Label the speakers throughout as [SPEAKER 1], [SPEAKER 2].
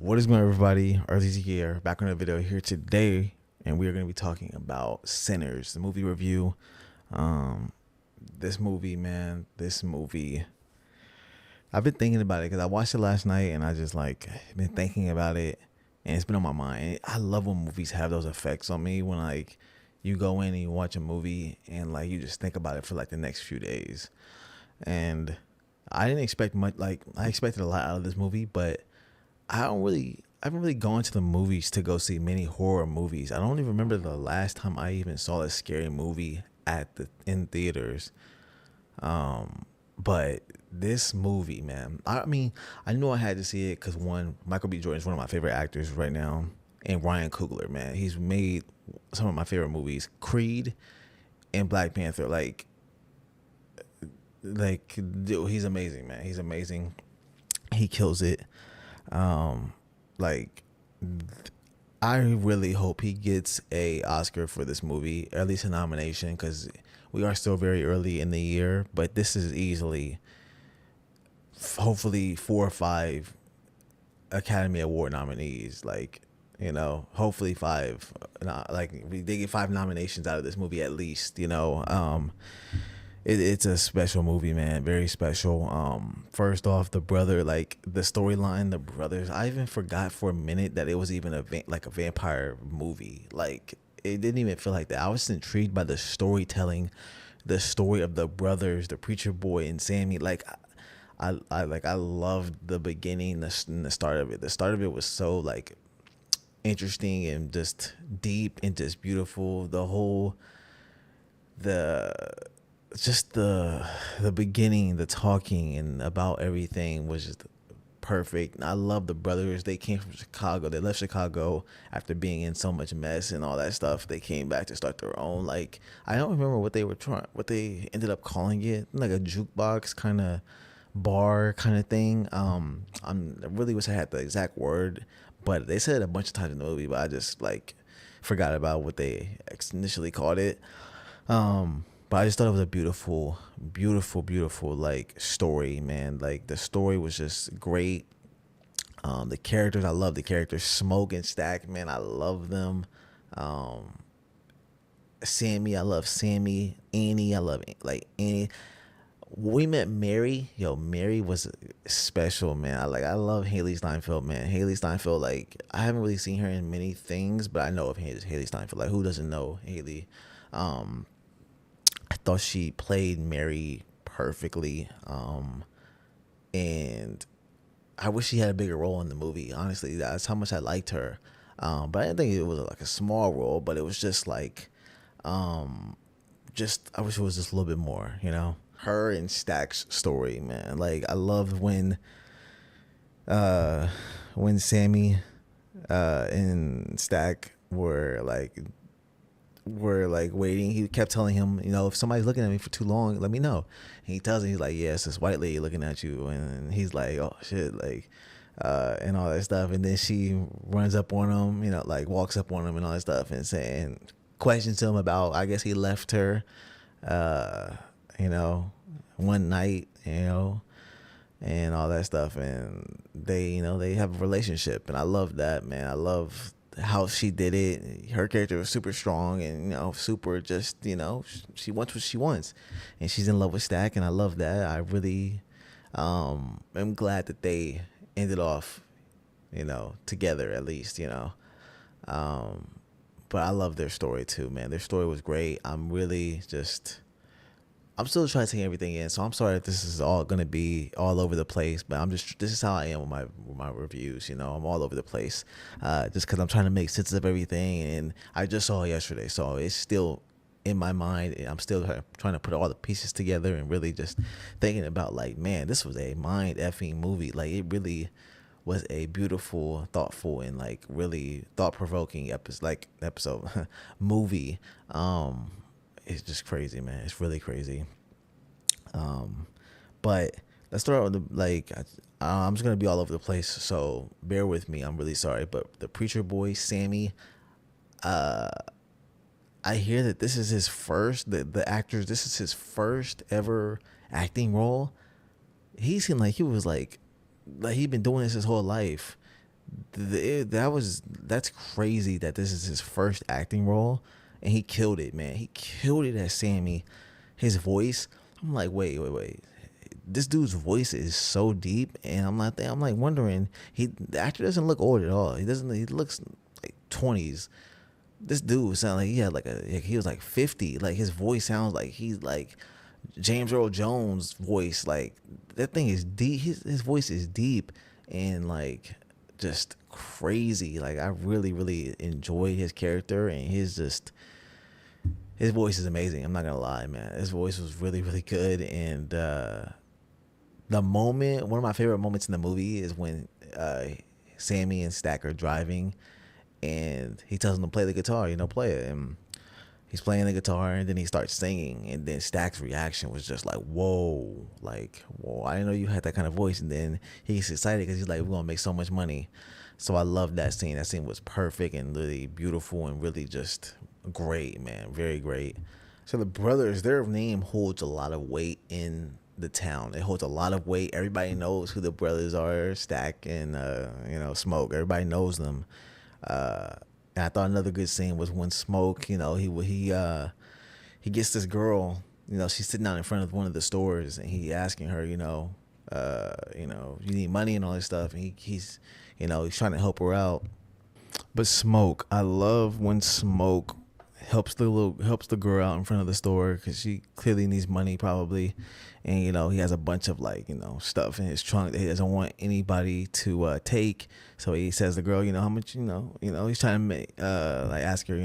[SPEAKER 1] What is going on, everybody? RZZ here, back on a video here today, and we are going to be talking about Sinners, the movie review. Um, this movie, man, I've been thinking about it because I watched it last night, and I just been thinking about it, and it's been on my mind. I love when movies have those effects on me when you go in and you watch a movie and you just think about it for the next few days. And I didn't expect much. I expected a lot out of this movie, but I haven't really gone to the movies to go see many horror movies. I don't even remember the last time I even saw a scary movie in theaters. But this movie, man, I mean, I knew I had to see it because one, Michael B. Jordan is one of my favorite actors right now, and Ryan Coogler, man, he's made some of my favorite movies, Creed and Black Panther. Dude, he's amazing, man. He's amazing. He kills it. Um, like I really hope he gets a Oscar for this movie, or at least a nomination, because we are still very early in the year. But this is easily, hopefully, 4 or 5 Academy Award nominees. Hopefully 5. They get 5 nominations out of this movie at least. It's a special movie, man. Very special. First off, the brother, the storyline, the brothers. I even forgot for a minute that it was even a vampire movie. It didn't even feel like that. I was intrigued by the storytelling, the story of the brothers, the preacher boy and Sammy. I loved the beginning, the start of it. The start of it was so interesting and just deep and just beautiful. The just the beginning, the talking and about everything was just perfect. I love the brothers. They came from Chicago. They left Chicago after being in so much mess and all that stuff. They came back to start their own. I don't remember what they ended up calling it, like a jukebox kind of bar kind of thing. I really wish I had the exact word, but they said it a bunch of times in the movie, but I just forgot about what they initially called it. But I just thought it was a beautiful, beautiful, beautiful story, man. The story was just great. The characters, I love the characters. Smoke and Stack, man, I love them. Sammy, I love Sammy. Annie, I love Annie. We met Mary. Yo, Mary was special, man. I love Haley Steinfeld, man. Haley Steinfeld, I haven't really seen her in many things, but I know of Haley Steinfeld. Who doesn't know Haley? I thought she played Mary perfectly. And I wish she had a bigger role in the movie. Honestly, that's how much I liked her. But I didn't think it was a small role, but it was just I wish it was just a little bit more, Her and Stack's story, man. I loved when Sammy and Stack were waiting. He kept telling him, if somebody's looking at me for too long, let me know. And he tells him, he's yeah, it's this white lady looking at you. And he's oh shit, and all that stuff. And then she runs up on him, walks up on him and all that stuff and saying, questions him about, I guess he left her, one night, and all that stuff. And they have a relationship. And I love that, man. I love how she did it. Her character was super strong and super just she wants what she wants, and she's in love with Stack, and I love that. I really am glad that they ended off together at least. But I love their story too, man. Their story was great. I'm still trying to take everything in, so I'm sorry if this is all gonna be all over the place. But this is how I am with my reviews. I'm all over the place, just because I'm trying to make sense of everything. And I just saw it yesterday, so it's still in my mind. And I'm still trying to put all the pieces together and really just thinking about man, this was a mind effing movie. It really was a beautiful, thoughtful, and really thought provoking episode movie. It's just crazy, man. It's really crazy. But let's start with I'm just gonna be all over the place, so bear with me. I'm really sorry. But the preacher boy Sammy, I hear that this is his first. This is his first ever acting role. He seemed like he was he'd been doing this his whole life, That's crazy that this is his first acting role, and he killed it, man. He killed it as Sammy. His voice, I'm like, wait. This dude's voice is so deep, and I'm like wondering. The actor doesn't look old at all. He doesn't. He looks like 20s. This dude sounded like he had he was like 50. Like his voice sounds like he's like James Earl Jones voice. Like that thing is deep. His voice is deep and like just crazy. Like I really enjoyed his character, and his voice is amazing. I'm not gonna lie, man. His voice was really good, and one of my favorite moments in the movie is when Sammy and Stack are driving, and he tells him to play the guitar, play it. And he's playing the guitar, and then he starts singing, and then Stack's reaction was just like, whoa, I didn't know you had that kind of voice. And then he gets excited because he's like, we're gonna make so much money. So I love that scene. That scene was perfect and really beautiful and really just great, man. Very great. So the brothers, their name holds a lot of weight in the town. It holds a lot of weight. Everybody knows who the brothers are, Stack and Smoke. Everybody knows them. And I thought another good scene was when Smoke, he gets this girl, she's sitting out in front of one of the stores, and he asking her, you need money and all this stuff, and he's trying to help her out. But Smoke, I love when Smoke helps the girl out in front of the store because she clearly needs money probably, and he has a bunch of stuff in his trunk that he doesn't want anybody to take. So he says to the girl, how much, he's trying to make ask her,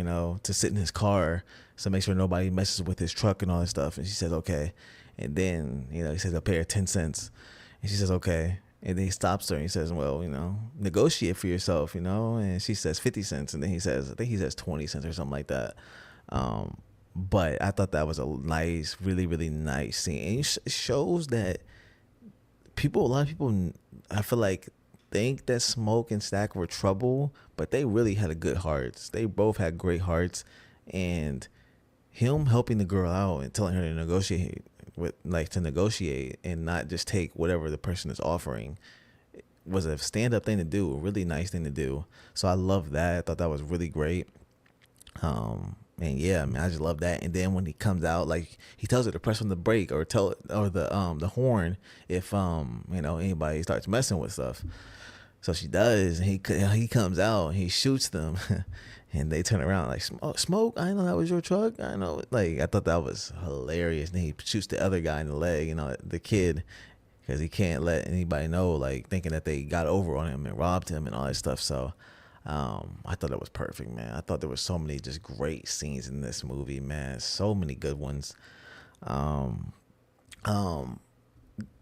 [SPEAKER 1] to sit in his car, so make sure nobody messes with his truck and all this stuff. And she says okay, and then he says I'll pay her 10 cents, and she says okay. And then he stops her and he says, well, negotiate for yourself, and she says 50 cents. And then I think he says 20 cents or something like that. But I thought that was a nice, really nice scene. And it shows that a lot of people, I feel like, think that Smoke and Stack were trouble, but they really had a good hearts. They both had great hearts. And him helping the girl out and telling her to negotiate and not just take whatever the person is offering was a stand-up thing to do, a really nice thing to do. So I love that. I thought that was really great. And yeah, man, I just love that. And then when he comes out, he tells her to press on the brake or the horn if anybody starts messing with stuff. So she does, and he comes out and he shoots them. And they turn around like, Smoke, I know that was your truck. I know. I thought that was hilarious. And he shoots the other guy in the leg, the kid, because he can't let anybody know, thinking that they got over on him and robbed him and all that stuff. So I thought that was perfect, man. I thought there were so many just great scenes in this movie, man. So many good ones.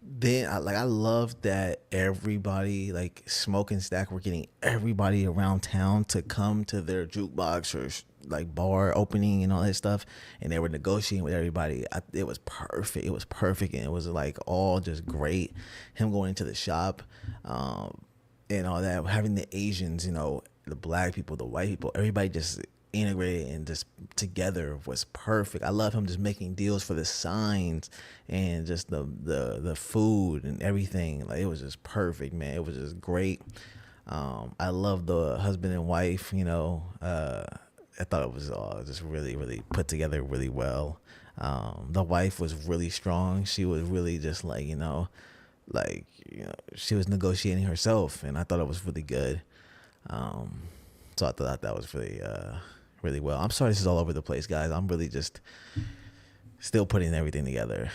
[SPEAKER 1] Then I love that everybody, Smoke and Stack, were getting everybody around town to come to their jukebox or bar opening and all that stuff, and they were negotiating with everybody. It was perfect. It was perfect, and it was all just great. Him going into the shop, and all that, having the Asians, the black people, the white people, everybody just integrated and just together was perfect. I love him just making deals for the signs and just the food and everything. It was just perfect, man. It was just great. I love the husband and wife, I thought it was just really put together really well. The wife was really strong. She was really just she was negotiating herself, and I thought it was really good. So I thought that was really well. I'm sorry this is all over the place, guys. I'm really just still putting everything together.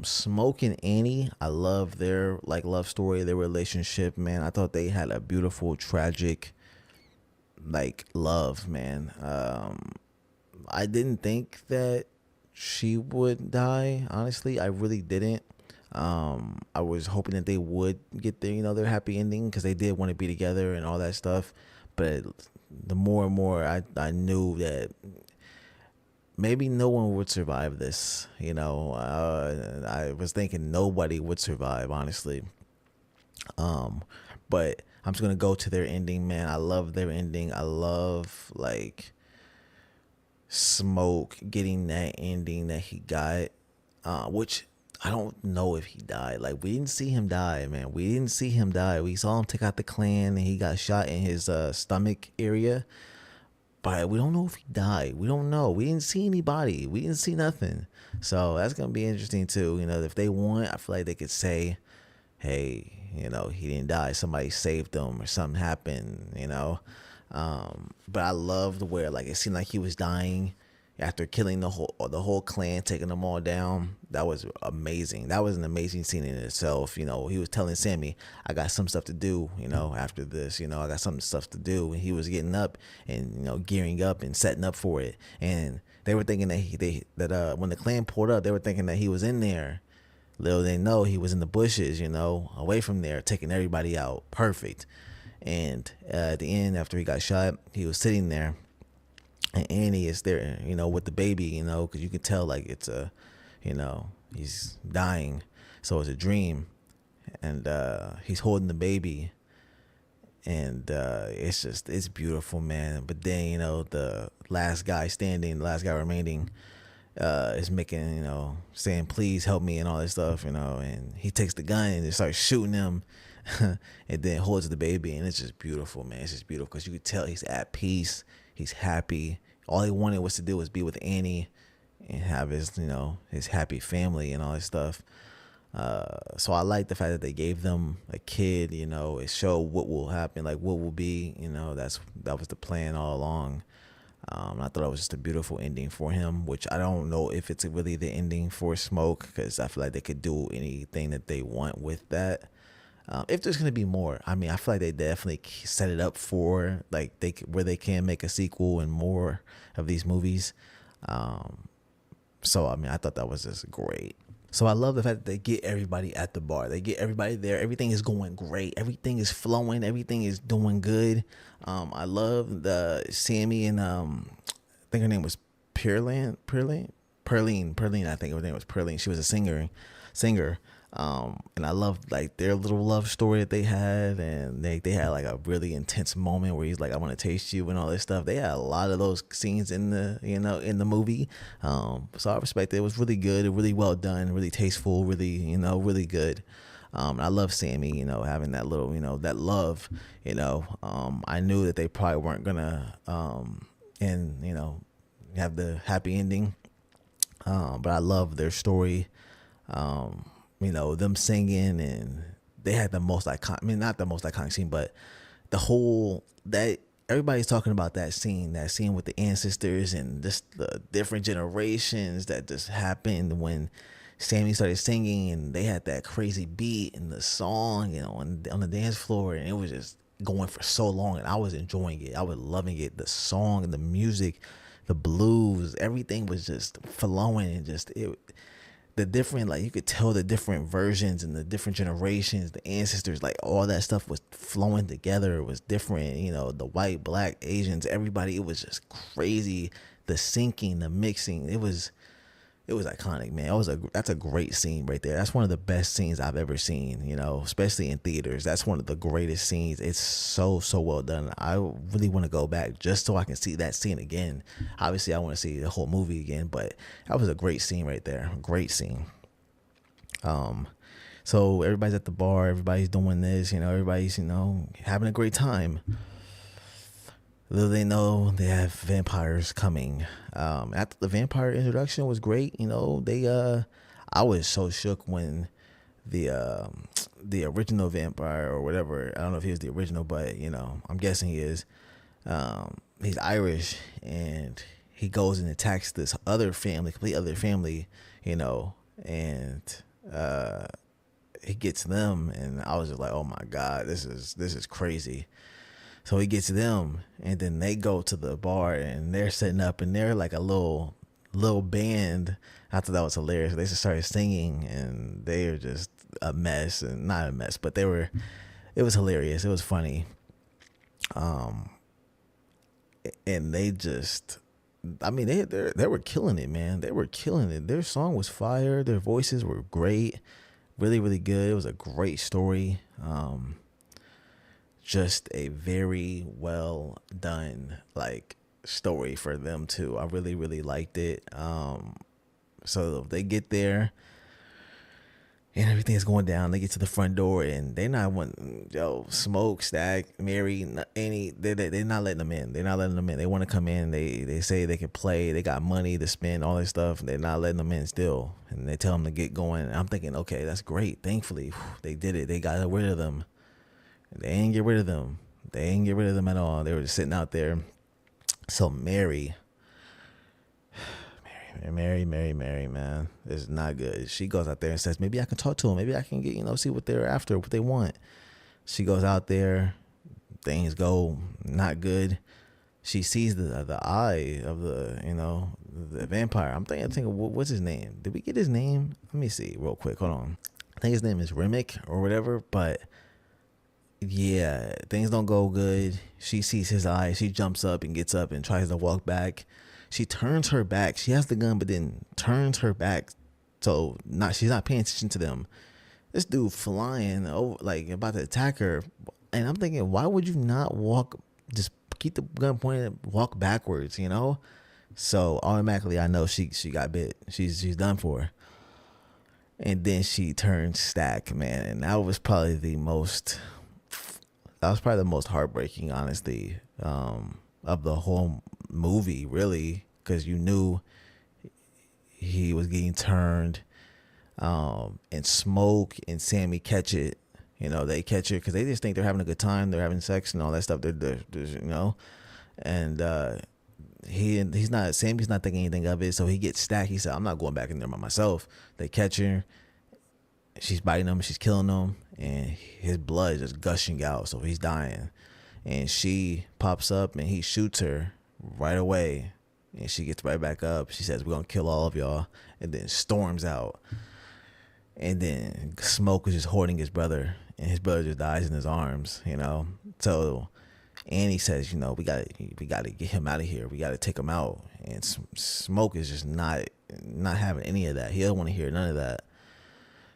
[SPEAKER 1] Smoke and Annie, I love their love story, their relationship, man. I thought they had a beautiful, tragic love, man. I didn't think that she would die, honestly. I really didn't. I was hoping that they would get their happy ending, because they did want to be together and all that stuff. But the more and more I knew that maybe no one would survive this. I was thinking nobody would survive, honestly. But I'm just gonna go to their ending, man. I love their ending. I love Smoke getting that ending that he got, which I don't know if he died. Like, we didn't see him die, man. We didn't see him die. We saw him take out the clan, and he got shot in his stomach area. But we don't know if he died. We don't know. We didn't see anybody. We didn't see nothing. So that's gonna be interesting too. You know, if they want, I feel like they could say, "Hey, you know, he didn't die. Somebody saved him, or something happened." You know, but I loved where like it seemed like he was dying after killing the whole clan, taking them all down. That was amazing. That was an amazing scene in itself. You know, he was telling Sammy, "I got some stuff to do. You know, after this, you know, I got some stuff to do." And he was getting up and gearing up and setting up for it. And they were thinking that when the clan pulled up, they were thinking that he was in there. Little they know he was in the bushes, away from there, taking everybody out. Perfect. And at the end, after he got shot, he was sitting there, and Annie is there, with the baby, because you can tell like it's he's dying, so it's a dream, and he's holding the baby, and it's beautiful, man. But then the last guy standing, the last guy remaining, is making saying please help me and all this stuff, and he takes the gun and just starts shooting him, and then holds the baby, and it's just beautiful, man. It's just beautiful because you could tell he's at peace, he's happy. All he wanted was to do was be with Annie and have his his happy family and all this stuff. So I like the fact that they gave them a kid, it showed what will happen, like what will be, that was the plan all along. I thought it was just a beautiful ending for him, which I don't know if it's really the ending for Smoke, because I feel like they could do anything that they want with that. If there's gonna be more, I mean, I feel like they definitely set it up for like where they can make a sequel and more of these movies. So I mean, I thought that was just great. So I love the fact that they get everybody at the bar. They get everybody there. Everything is going great. Everything is flowing. Everything is doing good. I love the Sammy and I think her name was Pearline. I think her name was Pearline. She was a singer. And I loved like their little love story that they had, and they had like a really intense moment where he's like, "I want to taste you" and all this stuff. They had a lot of those scenes in the in the movie. So I respect it. It was really good, really well done, really tasteful, really really good. I love Sammy, having that little, that love, I knew that they probably weren't gonna have the happy ending. But I love their story. Them singing, and they had the most iconic, I mean, not the most iconic scene, but the whole, that everybody's talking about that scene with the ancestors and just the different generations that just happened when Sammy started singing, and they had that crazy beat in the song, on the dance floor, and it was just going for so long, and I was enjoying it. I was loving it. The song and the music, the blues, everything was just flowing, and just the different, like, you could tell the different versions and the different generations, the ancestors, like all that stuff was flowing together. It was different, the white, black, Asians, everybody. It was just crazy. The syncing, the mixing, it was iconic, man. That's a great scene right there. That's one of the best scenes I've ever seen, especially in theaters. That's one of the greatest scenes. It's so well done. I really want to go back just so I can see that scene again. Obviously, I want to see the whole movie again, but that was a great scene right there. Great scene. So everybody's at the bar, everybody's doing this, everybody's, having a great time. Little they know they have vampires coming. After the vampire introduction was great, I was so shook when the original vampire or whatever, I don't know if he was the original, but I'm guessing he is. He's Irish, and he goes and attacks this complete other family, and he gets them, and I was just like, oh my God, this is crazy. So he gets them, and then they go to the bar, and they're setting up, and they're like a little band. I thought that was hilarious. They just started singing, and they were just a mess, and not a mess, but it was hilarious. It was funny. And they just, I mean, they were killing it, man. They were killing it. Their song was fire. Their voices were great. Really, really good. It was a great story. Just a very well done like story for them too. I really liked it. So they get there, and everything's going down. They get to the front door, and they're not want Smoke, Stack, Mary, any. They're not letting them in. They're not letting them in. They want to come in. They say they can play. They got money to spend, all this stuff. They're not letting them in still, and they tell them to get going. And I'm thinking, okay, that's great. Thankfully, they did it. They got rid of them. They ain't get rid of them. They ain't get rid of them at all. They were just sitting out there. So Mary, man, is not good. She goes out there and says, maybe I can talk to them. Maybe I can get, see what they're after, what they want. She goes out there. Things go not good. She sees the eye of the vampire. I'm thinking, what's his name? Did we get his name? Let me see real quick. Hold on. I think his name is Remick or whatever, but yeah, things don't go good. She sees his eye. She jumps up and gets up and tries to walk back. She turns her back. She has the gun, but then turns her back. So she's not paying attention to them. This dude flying over, like about to attack her. And I'm thinking, why would you not just keep the gun pointed, walk backwards, So automatically I know she got bit. She's done for. And then she turns Stack, man. And that was probably the most heartbreaking, honestly, of the whole movie, really, because you knew he was getting turned. And Smoke and Sammy catch it. They catch it because they just think they're having a good time. They're having sex and all that stuff. And Sammy's not thinking anything of it. So he gets Stacked. He said, I'm not going back in there by myself. They catch her. She's biting him. She's killing him. And his blood is just gushing out. So he's dying. And she pops up and he shoots her right away. And she gets right back up. She says, we're going to kill all of y'all. And then storms out. And then Smoke is just hoarding his brother. And his brother just dies in his arms, So Annie says, we got to get him out of here. We got to take him out. And Smoke is just not having any of that. He doesn't want to hear none of that.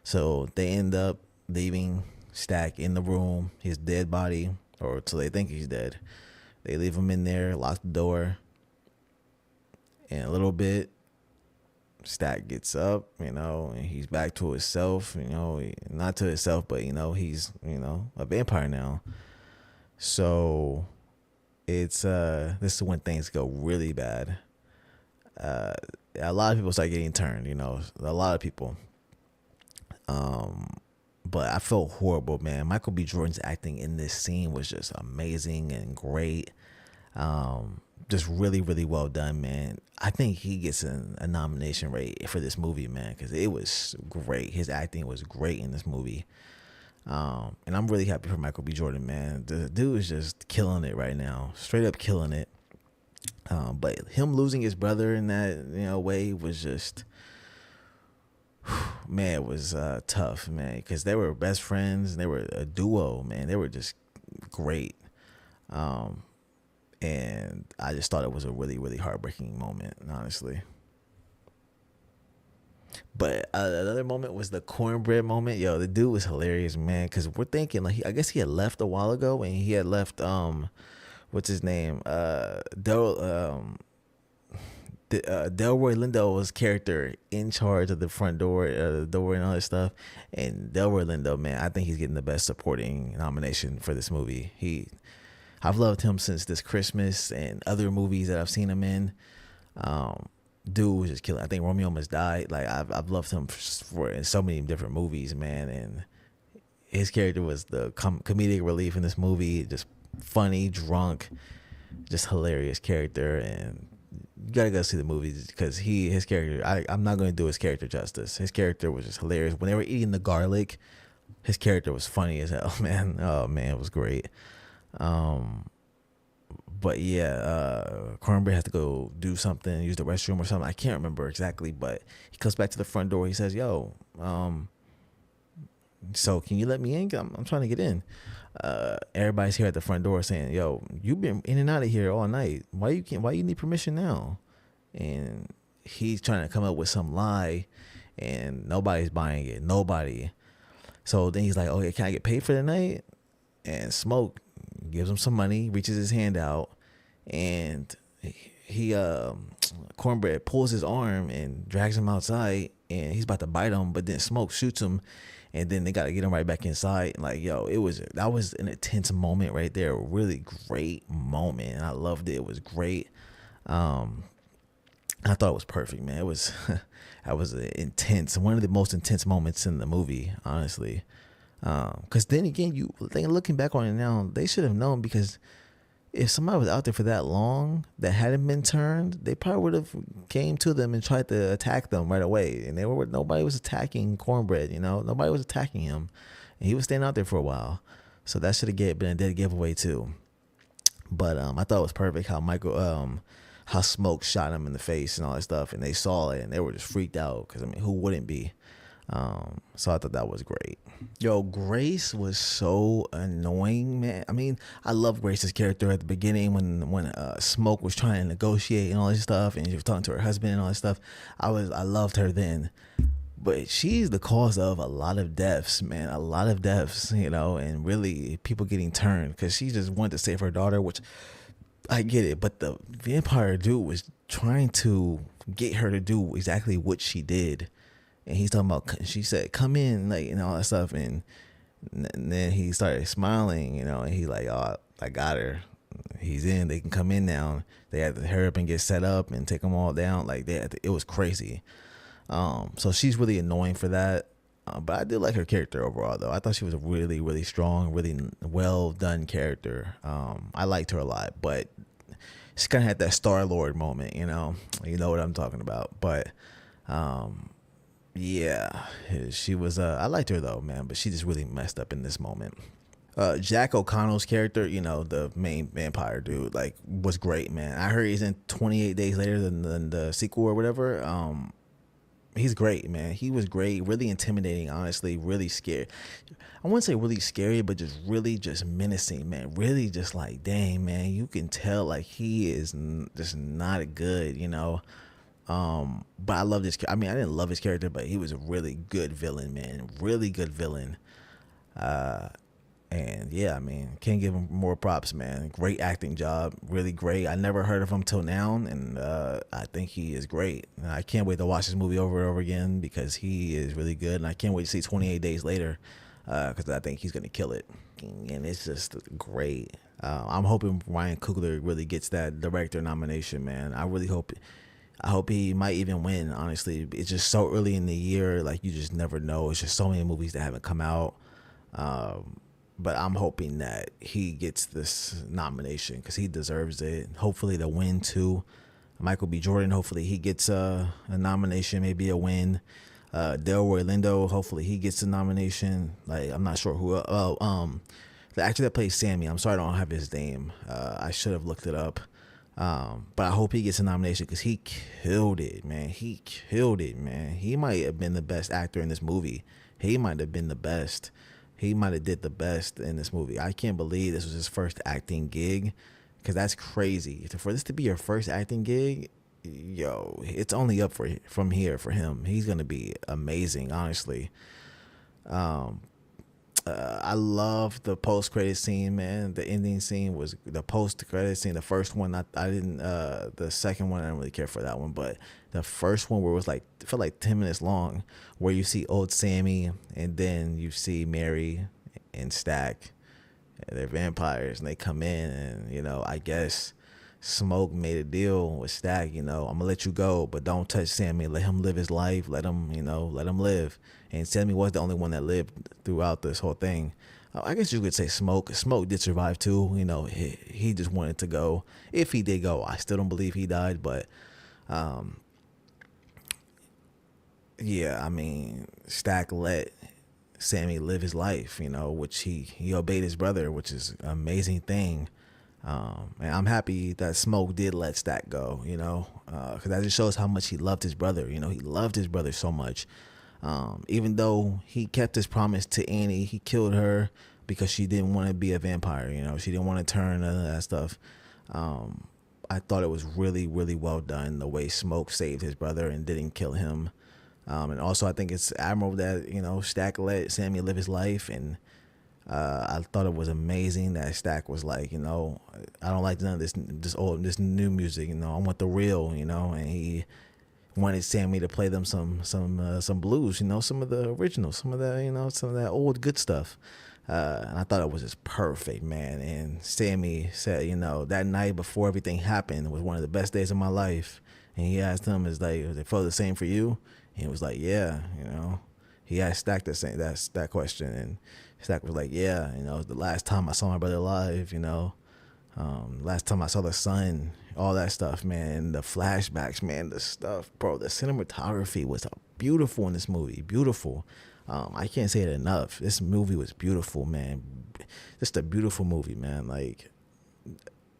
[SPEAKER 1] So they end up leaving Stack in the room, his dead body, or so they think he's dead. They leave him in there, lock the door. And a little bit, Stack gets up, and he's back to himself, not to himself, but, he's, a vampire now. So it's, this is when things go really bad. A lot of people start getting turned, a lot of people. But I felt horrible, man. Michael B. Jordan's acting in this scene was just amazing and great. Just really, really well done, man. I think he gets a nomination rate for this movie, man, because it was great. His acting was great in this movie. And I'm really happy for Michael B. Jordan, man. The dude is just killing it right now. Straight up killing it. But him losing his brother in that, way was just... Man, it was tough, man, because they were best friends. They were a duo, man. They were just great. And I just thought it was a really, really heartbreaking moment, honestly. But another moment was the cornbread moment. Yo, the dude was hilarious, man, because we're thinking, like, I guess he had left a while ago, and he had left, what's his name? Delroy Lindo's character in charge of the front door, the door and all that stuff. And Delroy Lindo, man, I think he's getting the best supporting nomination for this movie. I've loved him since This Christmas and other movies that I've seen him in. Dude was just killing. I think Romeo Must Die. Like I've loved him for in so many different movies, man. And his character was the comedic relief in this movie. Just funny, drunk, just hilarious character. And you gotta go see the movie because his character. I'm not gonna do his character justice. His character was just hilarious. When they were eating the garlic, his character was funny as hell, man. Oh man, it was great. But yeah, Cornbread has to go do something, use the restroom or something. I can't remember exactly, but he comes back to the front door. He says, "Yo, so can you let me in? I'm trying to get in." Everybody's here at the front door saying, "Yo, you've been in and out of here all night. Why you need permission now?" And he's trying to come up with some lie, and nobody's buying it. Nobody. So then he's like, "Okay, can I get paid for the night?" And Smoke gives him some money, reaches his hand out, and he Cornbread pulls his arm and drags him outside, and he's about to bite him, but then Smoke shoots him, and then they got to get him right back inside. Like, yo, that was an intense moment right there, a really great moment, and I loved it. It was great. I thought it was perfect, man. It was that was intense, one of the most intense moments in the movie, honestly. Because then again, looking back on it now, they should have known, because if somebody was out there for that long that hadn't been turned, they probably would have came to them and tried to attack them right away. And nobody was attacking Cornbread, nobody was attacking him, and he was staying out there for a while. So that should have been a dead giveaway too. But I thought it was perfect how Smoke shot him in the face and all that stuff, and they saw it and they were just freaked out, because I mean, who wouldn't be? So I thought that was great. Yo, Grace was so annoying, man. I mean, I love Grace's character at the beginning when Smoke was trying to negotiate and all this stuff, and she was talking to her husband and all this stuff. I loved her then. But she's the cause of a lot of deaths, man. A lot of deaths, and really people getting turned, because she just wanted to save her daughter, which I get it. But the vampire dude was trying to get her to do exactly what she did. And he's talking about, she said, come in, like, and all that stuff. And then he started smiling, and he's like, oh, I got her. He's in. They can come in now. They had to hurry up and get set up and take them all down. Like, it was crazy. So she's really annoying for that. But I did like her character overall, though. I thought she was a really, really strong, really well done character. I liked her a lot, but she kind of had that Star-Lord moment, you know what I'm talking about. But yeah, she was. I liked her though, man, but she just really messed up in this moment. Jack O'Connell's character, the main vampire dude, like, was great, man. I heard he's in 28 Days Later than the sequel or whatever. He's great, man. He was great, really intimidating, honestly, really scary. I wouldn't say really scary, but just really just menacing, man. Really just like, dang, man, you can tell like he is just not good, But I love this. I mean, I didn't love his character, but he was a really good villain, man. Really good villain. And yeah, I mean, can't give him more props, man. Great acting job, really great. I never heard of him till now, and I think he is great. And I can't wait to watch this movie over and over again, because he is really good. And I can't wait to see 28 Days Later, because I think he's gonna kill it. And it's just great. I'm hoping Ryan Coogler really gets that director nomination, man. I really hope. I hope he might even win. Honestly, it's just so early in the year, like, you just never know. It's just so many movies that haven't come out. But I'm hoping that he gets this nomination, because he deserves it. Hopefully the win too. Michael B. Jordan, hopefully he gets a nomination, maybe a win. Delroy Lindo, hopefully he gets a nomination. Like, I'm not sure who. The actor that plays Sammy, I'm sorry I don't have his name. I should have looked it up. But I hope he gets a nomination, because he killed it, man. He killed it, man. He might have been the best actor in this movie. He might have been the best. He might have did the best in this movie. I can't believe this was his first acting gig, because that's crazy. For this to be your first acting gig, yo, it's only up from here for him. He's gonna be amazing, honestly. I love the post-credit scene, man. The ending scene was the post-credit scene. The first one, I didn't. The second one, I didn't really care for that one. But the first one, where it was like, it felt like 10 minutes long, where you see old Sammy, and then you see Mary and Stack. They're vampires, and they come in, and I guess Smoke made a deal with Stack. I'm gonna let you go, but don't touch Sammy. Let him live his life. Let him live. And Sammy was the only one that lived throughout this whole thing. I guess you could say Smoke. Smoke did survive too. He just wanted to go. If he did go, I still don't believe he died. But, yeah, I mean, Stack let Sammy live his life, which he obeyed his brother, which is an amazing thing. And I'm happy that Smoke did let Stack go, because that just shows how much he loved his brother. He loved his brother so much. Even though he kept his promise to Annie, he killed her because she didn't want to be a vampire. She didn't want to turn, none of that stuff. I thought it was really, really well done, the way Smoke saved his brother and didn't kill him. And also, I think it's admirable that, Stack let Sammy live his life, and I thought it was amazing that Stack was like, I don't like none of this new music. I want the real. And he wanted Sammy to play them some blues. Some of the originals, some of the some of that old good stuff. And I thought it was just perfect, man. And Sammy said, that night before everything happened was one of the best days of my life. And he asked him, "Is like, it felt the same for you?" And he was like, "Yeah." He asked Stack that question, and Stack was like, "Yeah, the last time I saw my brother live, last time I saw the sun, all that stuff, man. The flashbacks, man, the stuff, bro. The cinematography was beautiful in this movie, beautiful. I can't say it enough. This movie was beautiful, man. Just a beautiful movie, man. Like,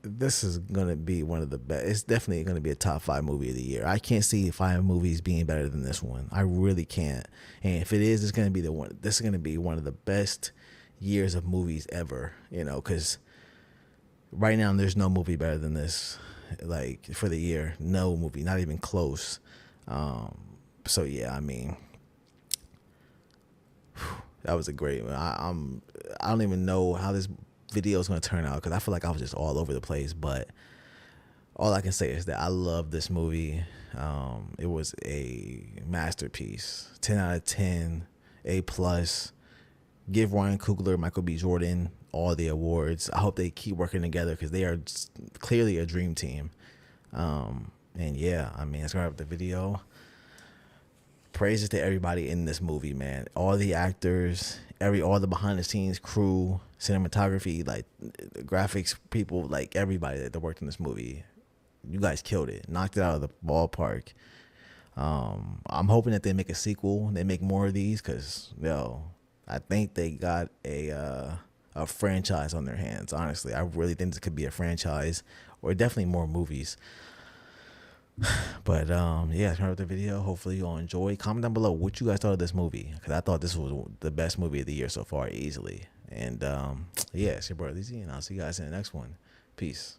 [SPEAKER 1] this is gonna be one of the best. It's definitely gonna be a top 5 movie of the year. I can't see 5 movies being better than this one. I really can't. And if it is, it's gonna be the one. This is gonna be one of the best years of movies ever. Because right now there's no movie better than this. Like, for the year, no movie, not even close. So yeah, I mean, that was a great. I don't even know how this video is gonna turn out because I feel like I was just all over the place. But all I can say is that I love this movie. It was a masterpiece. 10 out of 10, A+. Give Ryan Coogler, Michael B. Jordan all the awards. I hope they keep working together because they are clearly a dream team. And yeah, I mean, let's go up the video. Praises to everybody in this movie, man. All the actors, all the behind the scenes crew, cinematography, like graphics people, like everybody that worked in this movie. You guys killed it. Knocked it out of the ballpark. I'm hoping that they make a sequel. They make more of these because, I think they got a franchise on their hands. Honestly, I really think this could be a franchise or definitely more movies. But yeah, turn up the video. Hopefully you'll enjoy. Comment down below what you guys thought of this movie, because I thought this was the best movie of the year so far, easily. And yeah, it's your brother Lizzy, and I'll see you guys in the next one. Peace.